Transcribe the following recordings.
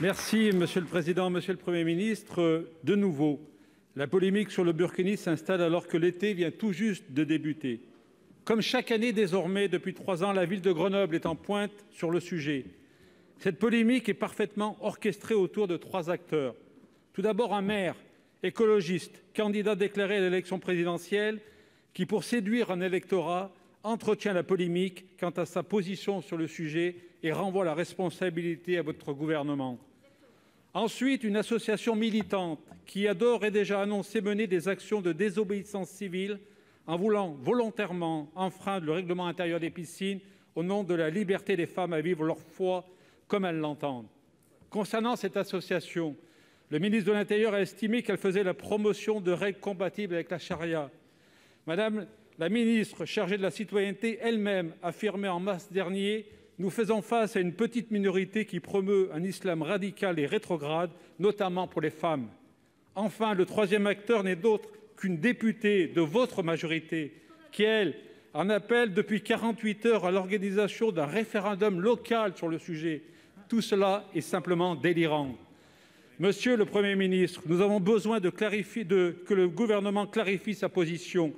Merci, Monsieur le Président. Monsieur le Premier ministre, de nouveau, la polémique sur le burkini s'installe alors que l'été vient tout juste de débuter. Comme chaque année désormais, depuis 3 ans, la ville de Grenoble est en pointe sur le sujet. Cette polémique est parfaitement orchestrée autour de 3 acteurs. Tout d'abord, un maire écologiste, candidat déclaré à l'élection présidentielle, qui, pour séduire un électorat, entretient la polémique quant à sa position sur le sujet et renvoie la responsabilité à votre gouvernement. Ensuite, une association militante qui a d'ores et déjà annoncé mener des actions de désobéissance civile en voulant volontairement enfreindre le règlement intérieur des piscines au nom de la liberté des femmes à vivre leur foi comme elles l'entendent. Concernant cette association, le ministre de l'Intérieur a estimé qu'elle faisait la promotion de règles compatibles avec la charia. Madame la ministre chargée de la citoyenneté elle-même affirmait en mars dernier « Nous faisons face à une petite minorité qui promeut un islam radical et rétrograde, notamment pour les femmes. » Enfin, le troisième acteur n'est d'autre qu'une députée de votre majorité qui, elle, en appelle depuis 48 heures à l'organisation d'un référendum local sur le sujet. Tout cela est simplement délirant. Monsieur le Premier ministre, nous avons besoin que le gouvernement clarifie sa position.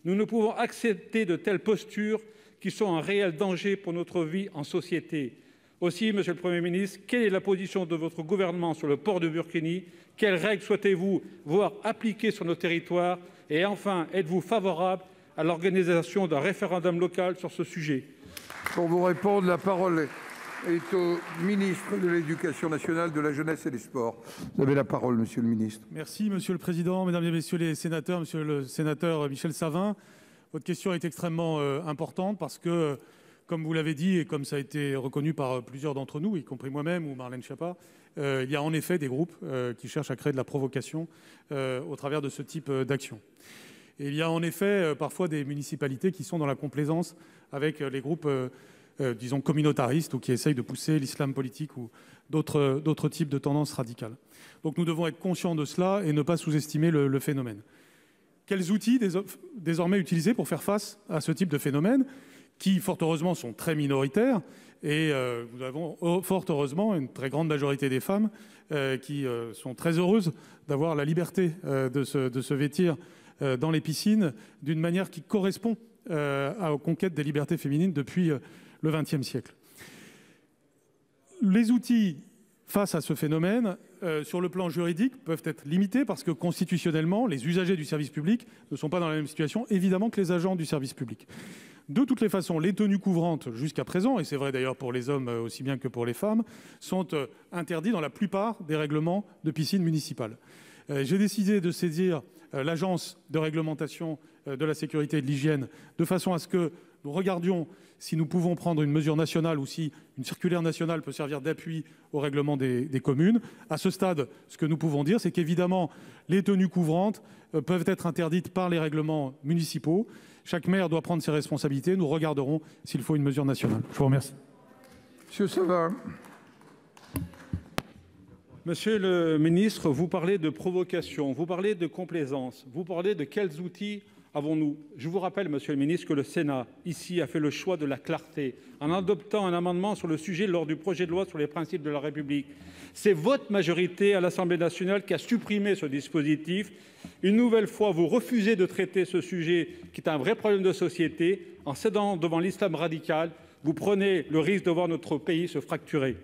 Nous ne pouvons accepter de telles postures qui sont un réel danger pour notre vie en société. Aussi, Monsieur le Premier ministre, quelle est la position de votre gouvernement sur le port de burkini? Quelles règles souhaitez-vous voir appliquées sur nos territoires? Et enfin, êtes-vous favorable à l'organisation d'un référendum local sur ce sujet? Pour vous répondre, la parole est au ministre de l'Éducation nationale, de la jeunesse et des sports. Vous avez la parole, monsieur le ministre. Merci, monsieur le président, mesdames et messieurs les sénateurs, monsieur le sénateur Michel Savin. Votre question est extrêmement importante parce que, comme vous l'avez dit et comme ça a été reconnu par plusieurs d'entre nous, y compris moi-même ou Marlène Schiappa, il y a en effet des groupes qui cherchent à créer de la provocation au travers de ce type d'action. Et il y a en effet parfois des municipalités qui sont dans la complaisance avec les groupes disons communautaristes ou qui essayent de pousser l'islam politique ou d'autres types de tendances radicales. Donc nous devons être conscients de cela et ne pas sous-estimer le phénomène. Quels outils désormais utiliser pour faire face à ce type de phénomène qui, fort heureusement, sont très minoritaires et nous avons, fort heureusement, une très grande majorité des femmes qui sont très heureuses d'avoir la liberté de se vêtir dans les piscines d'une manière qui correspond aux conquêtes des libertés féminines depuis le XXe siècle. Les outils face à ce phénomène, sur le plan juridique, peuvent être limités parce que constitutionnellement, les usagers du service public ne sont pas dans la même situation, évidemment, que les agents du service public. De toutes les façons, les tenues couvrantes jusqu'à présent, et c'est vrai d'ailleurs pour les hommes aussi bien que pour les femmes, sont interdits dans la plupart des règlements de piscines municipales. J'ai décidé de saisir l'Agence de réglementation de la sécurité et de l'hygiène de façon à ce que nous regardions si nous pouvons prendre une mesure nationale ou si une circulaire nationale peut servir d'appui au règlement des communes. À ce stade, ce que nous pouvons dire, c'est qu'évidemment, les tenues couvrantes peuvent être interdites par les règlements municipaux. Chaque maire doit prendre ses responsabilités. Nous regarderons s'il faut une mesure nationale. Je vous remercie. Monsieur Savin. Monsieur le ministre, vous parlez de provocation, vous parlez de complaisance, vous parlez de quels outils avons-nous? Je vous rappelle, monsieur le ministre, que le Sénat, ici, a fait le choix de la clarté en adoptant un amendement sur le sujet lors du projet de loi sur les principes de la République. C'est votre majorité à l'Assemblée nationale qui a supprimé ce dispositif. Une nouvelle fois, vous refusez de traiter ce sujet qui est un vrai problème de société. En cédant devant l'islam radical, vous prenez le risque de voir notre pays se fracturer.